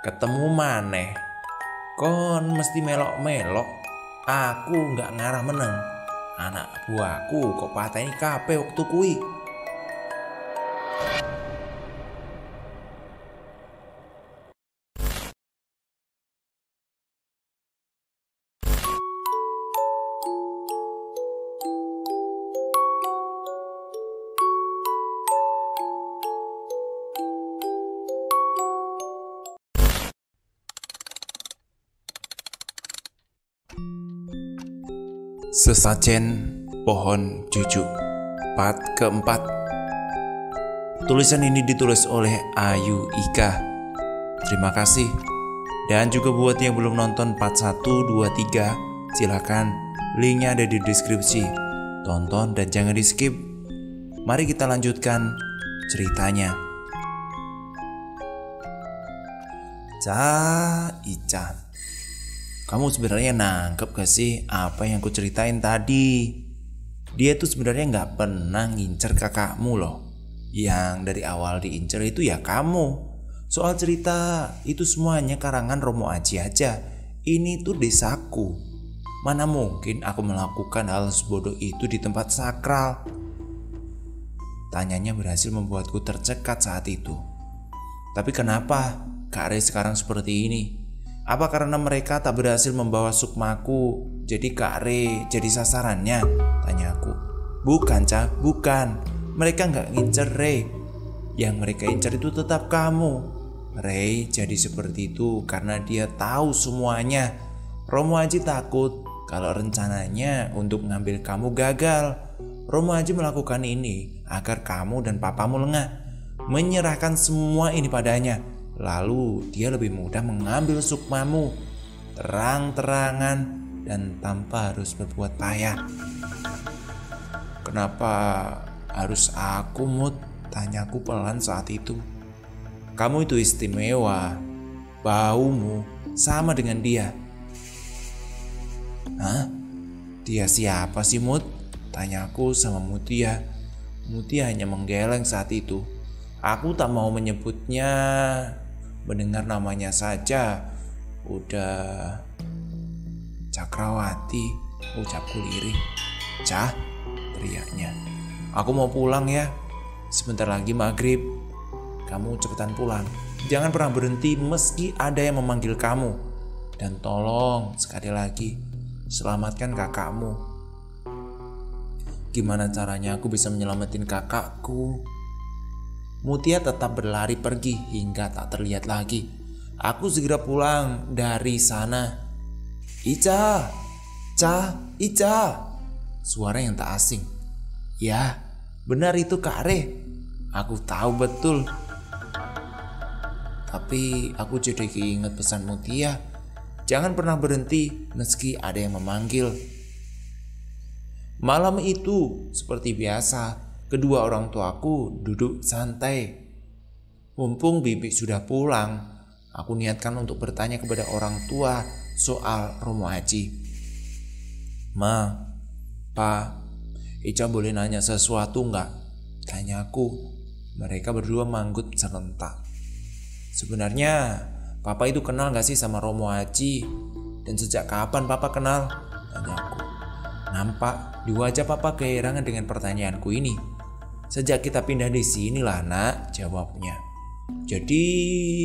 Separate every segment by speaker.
Speaker 1: Ketemu maneh. Kon mesti melok-melok. Aku nggak ngarah meneng. Anak buahku kok pateni kabeh waktu kuwi. Sesajen Pohon Jujuk part keempat. Tulisan ini ditulis oleh Ayu Ika. Terima kasih. Dan juga buat yang belum nonton part 1, 2, 3, silakan, linknya ada di deskripsi. Tonton dan jangan di skip. Mari kita lanjutkan ceritanya. Ica, kamu sebenarnya nangkep gak sih apa yang ku ceritain tadi? Dia tuh sebenarnya gak pernah ngincer kakakmu loh. Yang dari awal diincer itu ya kamu. Soal cerita itu semuanya karangan Romo Aji aja. Ini tuh desaku. Mana mungkin aku melakukan hal sebodoh itu di tempat sakral? Tanyanya berhasil membuatku tercekat saat itu. Tapi kenapa Kak Rey sekarang seperti ini? Apa karena mereka tak berhasil membawa sukmaku, jadi Kak Rey jadi sasarannya? Tanyaku. Bukan, Cak, bukan. Mereka gak ngincer Rey. Yang mereka incer itu tetap kamu. Rey jadi seperti itu karena dia tahu semuanya. Romo Aji takut kalau rencananya untuk ngambil kamu gagal. Romo Aji melakukan ini agar kamu dan papamu lengah, menyerahkan semua ini padanya. Lalu dia lebih mudah mengambil sukmamu terang-terangan dan tanpa harus berbuat payah. Kenapa harus aku, Mut? Tanyaku pelan saat itu. Kamu itu istimewa. Baumu sama dengan dia. Hah? Dia siapa sih, Mut? Tanyaku sama Mutia. Mutia hanya menggeleng saat itu. Aku tak mau menyebutnya. Mendengar namanya saja udah Cakrawati, ucapku lirih. Cah, teriaknya. Aku mau pulang ya. Sebentar lagi maghrib. Kamu cepetan pulang. Jangan pernah berhenti meski ada yang memanggil kamu. Dan tolong sekali lagi selamatkan kakakmu. Gimana caranya aku bisa menyelamatin kakakku? Mutia tetap berlari pergi hingga tak terlihat lagi. Aku segera pulang dari sana. Ica, Ica. Suara yang tak asing. Ya, benar itu Kak Rey. Aku tahu betul. Tapi aku jadi keinget pesan Mutia. Jangan pernah berhenti meski ada yang memanggil. Malam itu seperti biasa. Kedua orang tuaku duduk santai. Mumpung bibi sudah pulang, aku niatkan untuk bertanya kepada orang tua soal Romo Aji. Ma, Pa, Ica boleh nanya sesuatu nggak? Tanyaku. Mereka berdua manggut serentak. Sebenarnya Papa itu kenal gak sih sama Romo Aji? Dan sejak kapan Papa kenal? Tanyaku. Nampak di wajah Papa keherangan dengan pertanyaanku ini. Sejak kita pindah di sini lah, Nak, jawabnya. Jadi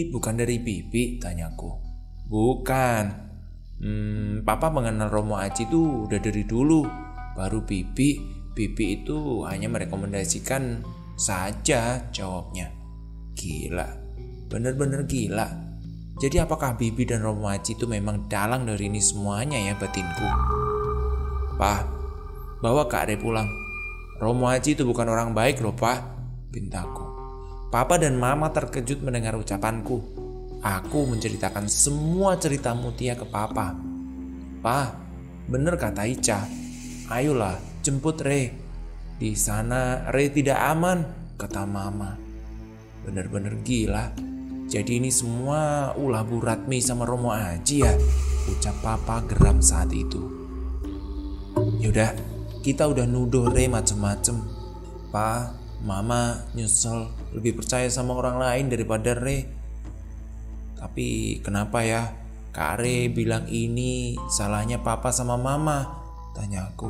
Speaker 1: bukan dari bibi? Tanyaku. Bukan. Papa mengenal Romo Aji itu udah dari dulu. Baru bibi itu hanya merekomendasikan saja, jawabnya. Gila, bener-bener gila. Jadi apakah bibi dan Romo Aji itu memang dalang dari ini semuanya ya, batinku? Pa, bawa Kak Rey pulang. Romo Aji itu bukan orang baik loh, Pak, pintaku. Papa dan Mama terkejut mendengar ucapanku. Aku menceritakan semua cerita Mutia ke Papa. Pa, bener kata Ica. Ayolah, jemput Rey. Di sana Rey tidak aman, kata Mama. Bener-bener gila. Jadi ini semua ulah Bu Ratmi sama Romo Aji ya, ucap Papa geram saat itu. Yaudah, kita udah nuduh Rey macem-macem. Pa, Mama nyesel lebih percaya sama orang lain daripada Rey. Tapi kenapa ya Kak Re bilang ini salahnya papa sama mama? Tanya aku.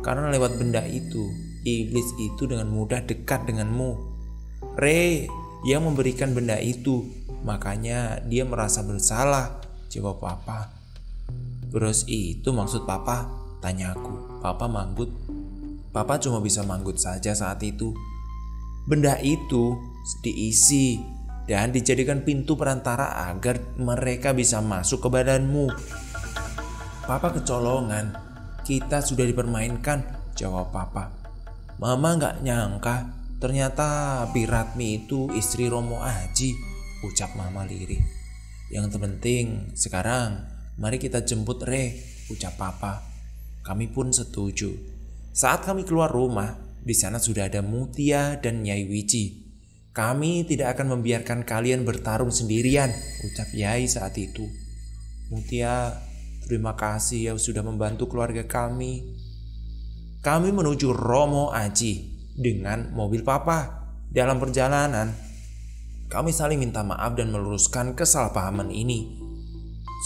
Speaker 1: Karena lewat benda itu, iblis itu dengan mudah dekat denganmu. Re yang memberikan benda itu, makanya dia merasa bersalah, jawab papa. Terus itu maksud papa? Tanya aku. Papa manggut. Papa cuma bisa manggut saja saat itu. Benda itu diisi dan dijadikan pintu perantara agar mereka bisa masuk ke badanmu. Papa kecolongan. Kita sudah dipermainkan, jawab papa. Mama gak nyangka ternyata Piratmi itu istri Romo Aji, ucap mama lirih. Yang terpenting sekarang mari kita jemput Re, ucap papa. Kami pun setuju. Saat kami keluar rumah, di sana sudah ada Mutia dan Nyai Wiji. Kami tidak akan membiarkan kalian bertarung sendirian, ucap Yai saat itu. Mutia, terima kasih ya sudah membantu keluarga kami. Kami menuju Romo Aji dengan mobil papa. Dalam perjalanan, kami saling minta maaf dan meluruskan kesalahpahaman ini.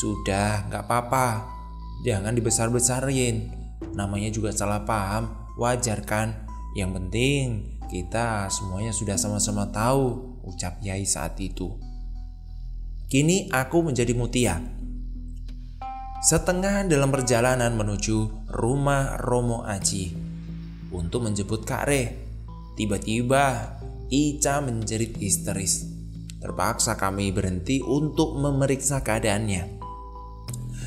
Speaker 1: Sudah, gak apa-apa. Jangan dibesar-besarin. Namanya juga salah paham, wajar kan? Yang penting kita semuanya sudah sama-sama tahu, ucap Yai saat itu. Kini aku menjadi Mutia. Setengah dalam perjalanan menuju rumah Romo Aji untuk menjemput Kak Re, tiba-tiba Ica menjerit histeris. Terpaksa kami berhenti untuk memeriksa keadaannya.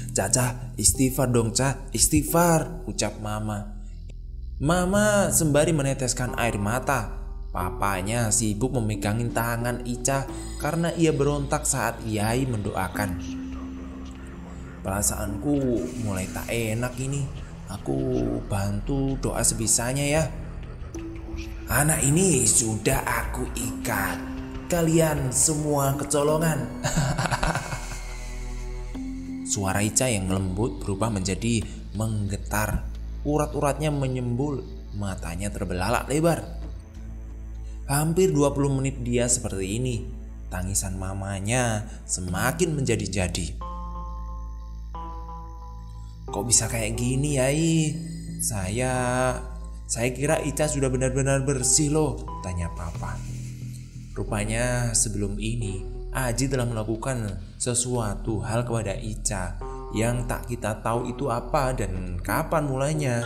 Speaker 1: Caca, istighfar dong Ca, istighfar, ucap mama. Mama sembari meneteskan air mata. Papanya sibuk memegangin tangan Ica karena ia berontak saat Yai mendoakan. Perasaanku mulai tak enak ini. Aku bantu doa sebisanya ya. Anak ini sudah aku ikat. Kalian semua kecolongan. Suara Ica yang lembut berubah menjadi menggetar. Urat-uratnya menyembul, matanya terbelalak lebar. Hampir 20 menit dia seperti ini. Tangisan mamanya semakin menjadi-jadi. Kok bisa kayak gini Yai? Saya kira Ica sudah benar-benar bersih loh, tanya papa. Rupanya sebelum ini Aji telah melakukan sesuatu hal kepada Ica yang tak kita tahu itu apa dan kapan mulainya.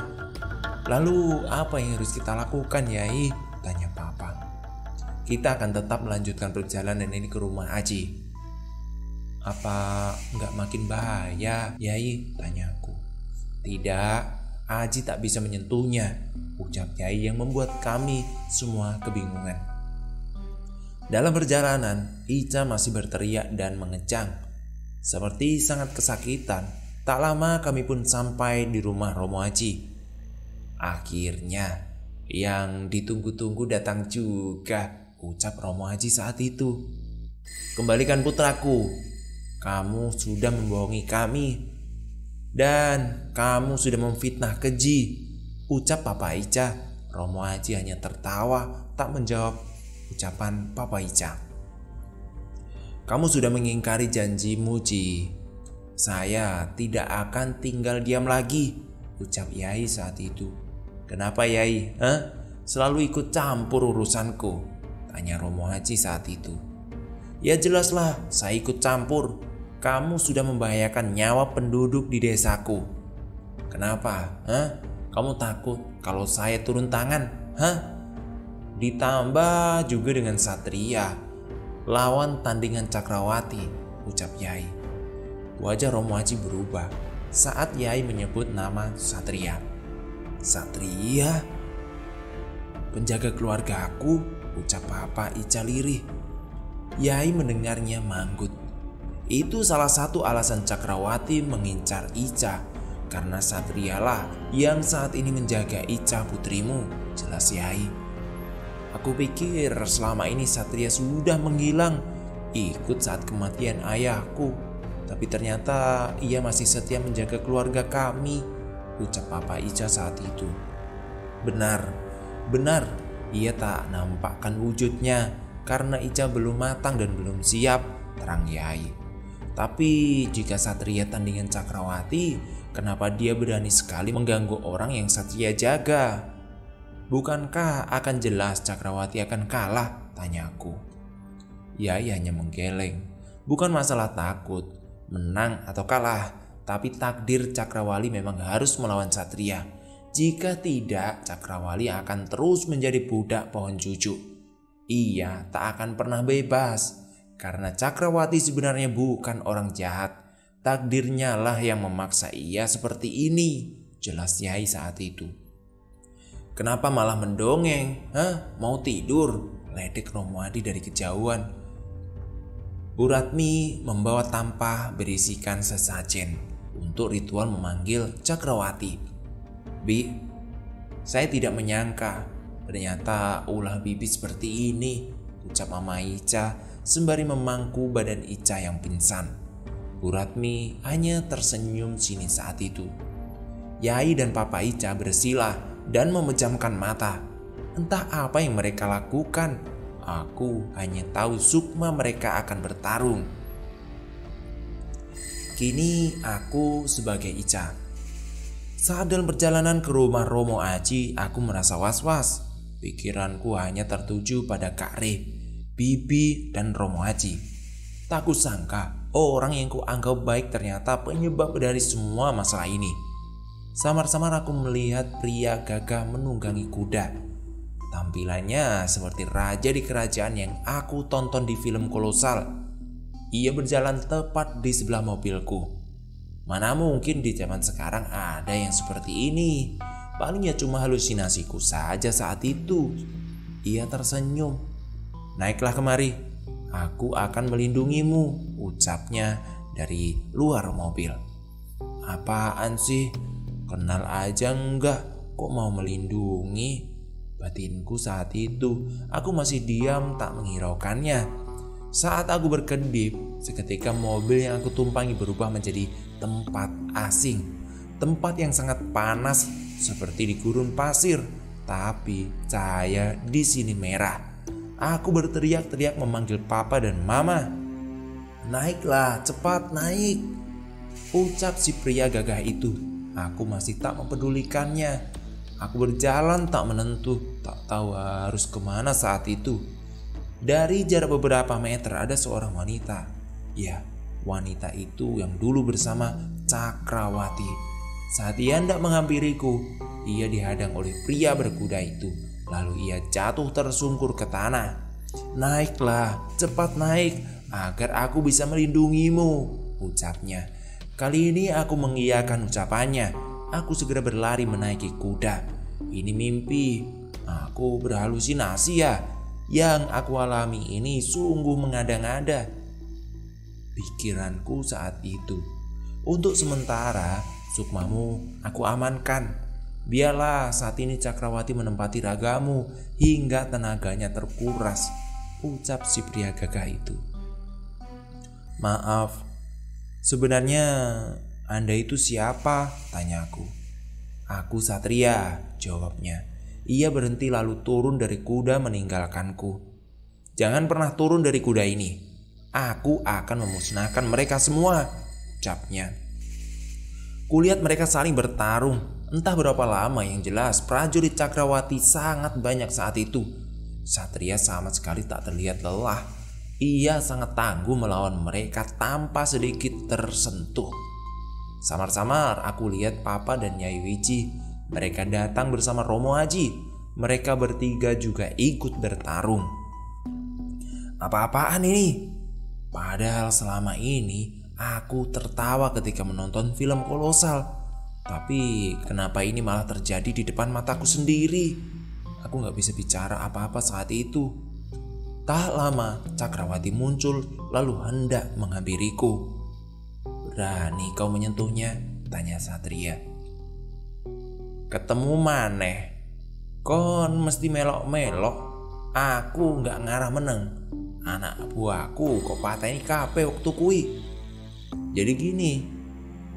Speaker 1: Lalu apa yang harus kita lakukan Yai? Tanya papa. Kita akan tetap melanjutkan perjalanan ini ke rumah Aji. Apa nggak makin bahaya Yai? Tanya aku. Tidak, Aji tak bisa menyentuhnya, ucap Yai yang membuat kami semua kebingungan. Dalam perjalanan, Ica masih berteriak dan mengejang. Seperti sangat kesakitan, tak lama kami pun sampai di rumah Romo Aji. Akhirnya, yang ditunggu-tunggu datang juga, ucap Romo Aji saat itu. Kembalikan putraku, kamu sudah membohongi kami. Dan kamu sudah memfitnah keji, ucap Papa Ica. Romo Aji hanya tertawa, tak menjawab ucapan Papa Ica. Kamu sudah mengingkari janjimu, Ji. Saya tidak akan tinggal diam lagi, ucap Yai saat itu. Kenapa Yai? Selalu ikut campur urusanku, tanya Romo Aji saat itu. Ya jelaslah saya ikut campur. Kamu sudah membahayakan nyawa penduduk di desaku. Kenapa? Kamu takut kalau saya turun tangan? Ditambah juga dengan Satria, lawan tandingan Cakrawati, ucap Yai. Wajah Romo Aji berubah saat Yai menyebut nama Satria. Satria? Penjaga keluarga aku, ucap Papa Ica lirih. Yai mendengarnya manggut. Itu salah satu alasan Cakrawati mengincar Ica, karena Satrialah yang saat ini menjaga Ica putrimu, jelas Yai. Aku pikir selama ini Satria sudah menghilang, ikut saat kematian ayahku. Tapi ternyata ia masih setia menjaga keluarga kami, ucap Papa Ica saat itu. Benar, ia tak nampakkan wujudnya karena Ica belum matang dan belum siap, terang Yai. Tapi jika Satria tandingan Cakrawati, kenapa dia berani sekali mengganggu orang yang Satria jaga? Bukankah akan jelas Cakrawati akan kalah? Tanyaku. Yai hanya menggeleng. Bukan masalah takut, menang atau kalah, tapi takdir Cakrawali memang harus melawan Satria. Jika tidak, Cakrawali akan terus menjadi budak pohon cucuk. Ia tak akan pernah bebas. Karena Cakrawati sebenarnya bukan orang jahat. Takdirnya lah yang memaksa ia seperti ini, jelas Yai saat itu. Kenapa malah mendongeng? Mau tidur? Ledek Romoadi dari kejauhan. Bu Ratmi membawa tampah berisikan sesajen untuk ritual memanggil Cakrawati. Bi, saya tidak menyangka ternyata ulah bibi seperti ini, ucap Mama Ica sembari memangku badan Ica yang pingsan. Bu Ratmi hanya tersenyum sinis saat itu. Yai dan Papa Ica bersilah dan memejamkan mata. Entah apa yang mereka lakukan. Aku hanya tahu sukma mereka akan bertarung. Kini aku sebagai Ica. Saat dalam perjalanan ke rumah Romo Aji, aku merasa was-was. Pikiranku hanya tertuju pada Kak Re, Bibi, dan Romo Haji. Tak kusangka orang yang kuanggap baik ternyata penyebab dari semua masalah ini. Samar-samar aku melihat pria gagah menunggangi kuda. Tampilannya seperti raja di kerajaan yang aku tonton di film kolosal. Ia berjalan tepat di sebelah mobilku. Mana mungkin di zaman sekarang ada yang seperti ini. Palingnya cuma halusinasiku saja saat itu. Ia tersenyum. Naiklah kemari, aku akan melindungimu, ucapnya dari luar mobil. Apaan sih? Kenal aja enggak, kok mau melindungi? Batinku saat itu. Aku masih diam tak menghiraukannya. Saat aku berkedip, seketika mobil yang aku tumpangi berubah menjadi tempat asing. Tempat yang sangat panas seperti di gurun pasir, tapi cahaya di sini merah. Aku berteriak-teriak memanggil papa dan mama. Naiklah, cepat naik, ucap si pria gagah itu. Aku masih tak mempedulikannya. Aku berjalan tak menentu, tak tahu harus kemana saat itu. Dari jarak beberapa meter ada seorang wanita. Ya, wanita itu yang dulu bersama Cakrawati. Saat ia hendak menghampiriku, ia dihadang oleh pria berkuda itu. Lalu ia jatuh tersungkur ke tanah. Naiklah, cepat naik, agar aku bisa melindungimu, ucapnya. Kali ini aku mengiyakan ucapannya. Aku segera berlari menaiki kuda. Ini mimpi, aku berhalusinasi ya. Yang aku alami ini sungguh mengada-ngada, pikiranku saat itu. Untuk sementara, sukmamu aku amankan. Biarlah saat ini Cakrawati menempati ragamu hingga tenaganya terkuras, ucap si pria gagah itu. Maaf, sebenarnya Anda itu siapa? Tanyaku. Aku Satria, jawabnya. Ia berhenti lalu turun dari kuda meninggalkanku. Jangan pernah turun dari kuda ini. Aku akan memusnahkan mereka semua, ucapnya. Kulihat mereka saling bertarung. Entah berapa lama, yang jelas prajurit Cakrawati sangat banyak saat itu. Satria sama sekali tak terlihat lelah. Ia sangat tangguh melawan mereka tanpa sedikit tersentuh. Samar-samar aku lihat Papa dan Nyai Wiji. Mereka datang bersama Romo Haji. Mereka bertiga juga ikut bertarung. Apa-apaan ini? Padahal selama ini aku tertawa ketika menonton film kolosal. Tapi kenapa ini malah terjadi di depan mataku sendiri? Aku gak bisa bicara apa-apa saat itu. Tak lama Cakrawati muncul lalu hendak menghampiriku. Berani kau menyentuhnya? Tanya Satria. Ketemu maneh, kon mesti melok-melok. Aku gak ngarah meneng. Anak buahku kok pateni kabeh waktu kui. Jadi gini,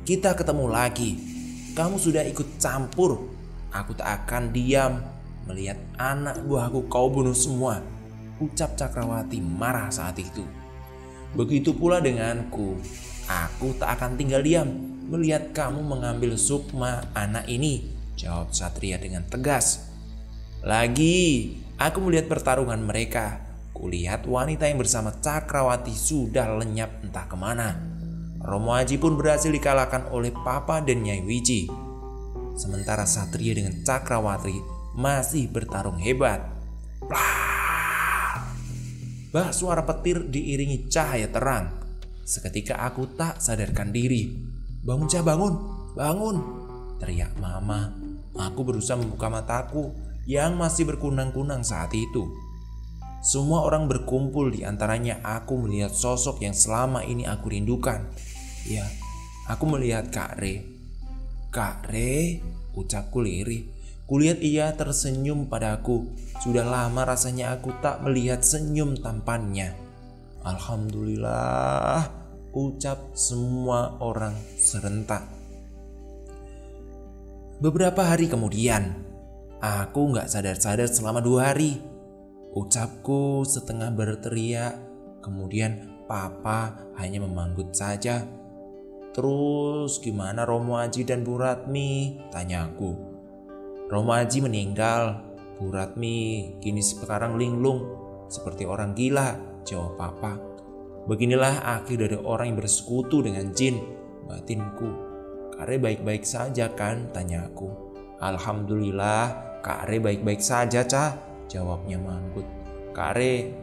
Speaker 1: kita ketemu lagi. Kamu sudah ikut campur. Aku tak akan diam melihat anak buahku kau bunuh semua, ucap Cakrawati marah saat itu. Begitu pula denganku. Aku tak akan tinggal diam melihat kamu mengambil Sukma anak ini, jawab Satria dengan tegas. Lagi, aku melihat pertarungan mereka. Kulihat wanita yang bersama Cakrawati sudah lenyap entah kemana. Romo Aji pun berhasil dikalahkan oleh Papa dan Nyai Wiji. Sementara Satria dengan Cakrawati masih bertarung hebat. Bah, suara petir diiringi cahaya terang. Seketika aku tak sadarkan diri. Bangun Cah, bangun, bangun, teriak Mama. Aku berusaha membuka mataku yang masih berkunang-kunang saat itu. Semua orang berkumpul, di antaranya aku melihat sosok yang selama ini aku rindukan. Ya, aku melihat Kak Re. Kak Re, ucapku lirih. Kulihat ia tersenyum padaku. Sudah lama rasanya aku tak melihat senyum tampannya. Alhamdulillah, ucap semua orang serentak. Beberapa hari kemudian, aku gak sadar-sadar selama 2 hari. Ucapku setengah berteriak, kemudian Papa hanya memanggut saja. Terus gimana Romo Aji dan Bu Ratmi? Tanyaku. Romo Aji meninggal, Bu Ratmi kini sekarang linglung seperti orang gila, jawab Papa. Beginilah akhir dari orang yang bersekutu dengan jin, batinku. Kak Re baik-baik saja kan? Tanyaku. Alhamdulillah, Kak Re baik-baik saja, Cah, jawabnya manggut. Kak Re,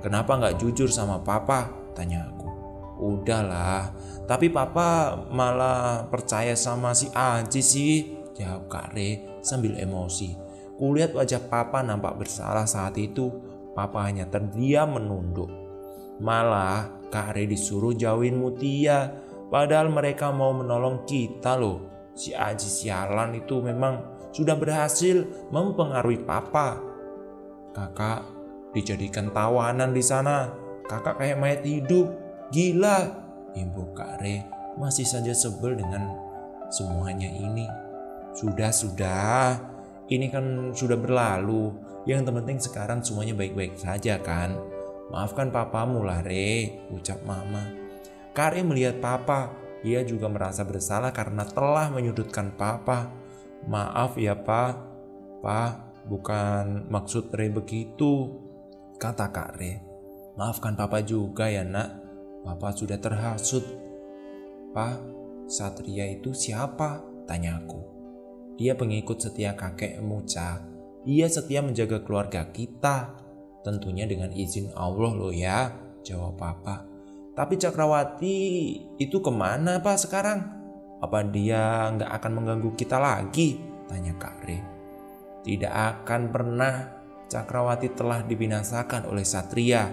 Speaker 1: kenapa gak jujur sama Papa? Tanyaku. Udahlah, tapi Papa malah percaya sama si Aji sih, jawab Kak Re sambil emosi. Kulihat wajah Papa nampak bersalah saat itu. Papa hanya terdiam menunduk. Malah Kak Re disuruh jauhin Mutia, padahal mereka mau menolong kita loh. Si Aji sialan itu memang sudah berhasil mempengaruhi Papa. Kakak dijadikan tawanan di sana. Kakak kayak mayat hidup. Gila. Ibu Kak Re masih saja sebel dengan semuanya ini. Sudah. Ini kan sudah berlalu. Yang terpenting sekarang semuanya baik-baik saja kan. Maafkan papamu lah Re, ucap Mama. Kak Re melihat Papa. Ia juga merasa bersalah karena telah menyudutkan Papa. Maaf ya Pak. Pak, bukan maksud Re begitu, kata Kak Re. Maafkan Papa juga ya nak. Papa sudah terhasut. Pak, Satria itu siapa? Tanyaku. Dia pengikut setia kakekmu, Cah. Ia setia menjaga keluarga kita. Tentunya dengan izin Allah loh ya, jawab Papa. Tapi Cakrawati itu kemana Pak sekarang? Apa dia nggak akan mengganggu kita lagi? Tanya Kak Re. Tidak akan pernah. Cakrawati telah dibinasakan oleh Satria,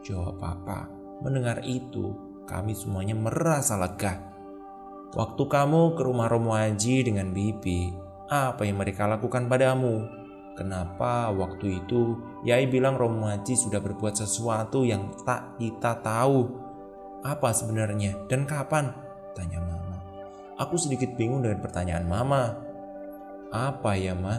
Speaker 1: jawab Papa. Mendengar itu, kami semuanya merasa lega. Waktu kamu ke rumah Romo Aji dengan Bibi, apa yang mereka lakukan padamu? Kenapa waktu itu Yai bilang Romo Aji sudah berbuat sesuatu yang tak kita tahu? Apa sebenarnya dan kapan? Tanya Mama. Aku sedikit bingung dengan pertanyaan Mama. Apa ya Ma?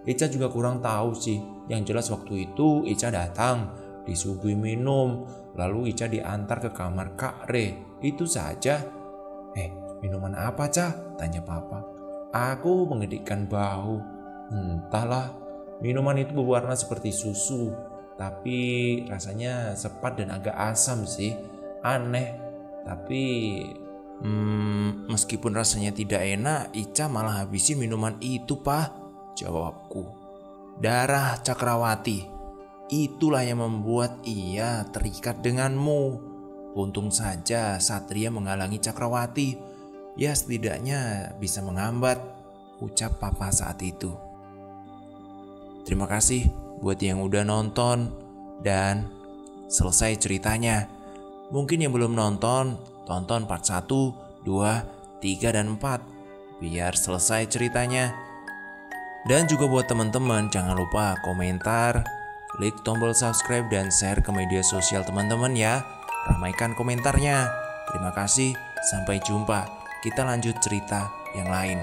Speaker 1: Ica juga kurang tahu sih. Yang jelas waktu itu Ica datang, disuguhi minum, lalu Ica diantar ke kamar Kak Re. Itu saja. Minuman apa Cah? Tanya Papa. Aku mengedikkan bahu. Entahlah, minuman itu berwarna seperti susu, tapi rasanya sepat dan agak asam sih. Aneh, tapi meskipun rasanya tidak enak, Ica malah habisin minuman itu Pak, jawabku. Darah Cakrawati, itulah yang membuat ia terikat denganmu. Untung saja Satria menghalangi Cakrawati. Ya setidaknya bisa menghambat, ucap Papa saat itu. Terima kasih buat yang udah nonton dan selesai ceritanya. Mungkin yang belum nonton, tonton part 1, 2, 3, dan 4 biar selesai ceritanya. Dan juga buat teman-teman jangan lupa komentar, klik tombol subscribe dan share ke media sosial teman-teman ya. Ramaikan komentarnya. Terima kasih, sampai jumpa. Kita lanjut cerita yang lain.